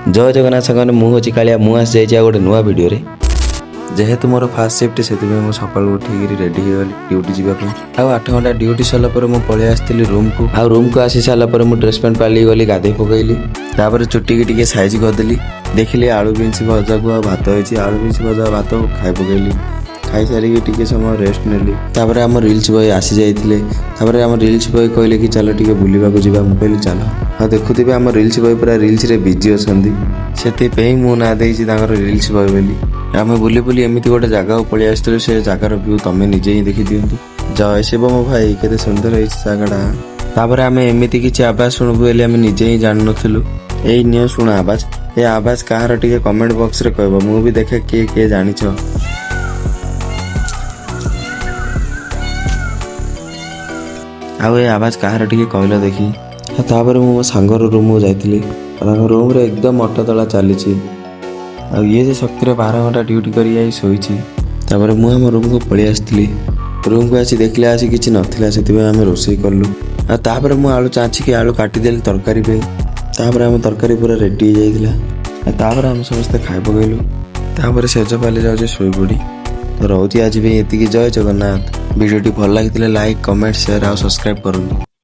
जय जगन्नाथ सागर मुझे कालिया मुझे आसी गोटे नुआ वीडियो रे जेहेतु मोर फास्ट शिफ्ट से सकाल उठिक रेडी हो ड्यूटी जावाई आउ 8 घंटा ड्यूटी सरला मुझे पलि आसती रूम को आसी सारापर मुझे ड्रेस पैंट पाली गली गाधे पकईली तापर चुटी की साइज करदेली देखिली आलू बीन्स भजा को भात होती आलू बीन्स भजा भात खाई पकईली खाई सारिकी टिके समय रेस्ट नेली तापर आम रिल्स बॉय आसी जाइए तापर आम रिल्स बॉय कहले कि चलो टिके बुलिबा को जीवा मुझे कहली चलो हाँ देखुवे आम रिल्स बॉय पूरा रिल्स रे बिजी अच्छा से मो ना देती रिल्स बॉय बोली आम बुली बुली एमती गोटे जगह पलि आसलु से जगार व्यू तुम निजे ही देखी दिंतु जय शिव मो भाई केते सुंदर है जगटा तापर आम एमती किसी आवाज शुणु बोली आम निजे ही जान नथिलु एई नियो शुण आवाज ए आवाज कहार टिके कमेंट बॉक्स रे कहबो मु भी देखे किए जानिछ आउ ए आवाज कहार टिके कहलो देखी तापर मो सांगर रूम को जाइली रूम रे एकदम अटतला चली आ ये शक्ति 12 घंटा ड्यूटी कर शोची मुझे आम रूम को पलि आसती रूम को आसी देखले आसी किसी नाला से आम रोसे कलु आपर मुझे आलू चाची कि आलू काटिदेली तरकारी पे तापर आम तरकारी पूरा रेडी हो जाता आम समस्ते खाई पकईलु सेज पाली जाऊे शोई पड़ी तो रोचे आज भी ये जय जगन्नाथ वीडियो भल लगी लाइक कमेंट शेयर और सब्सक्राइब करूँ।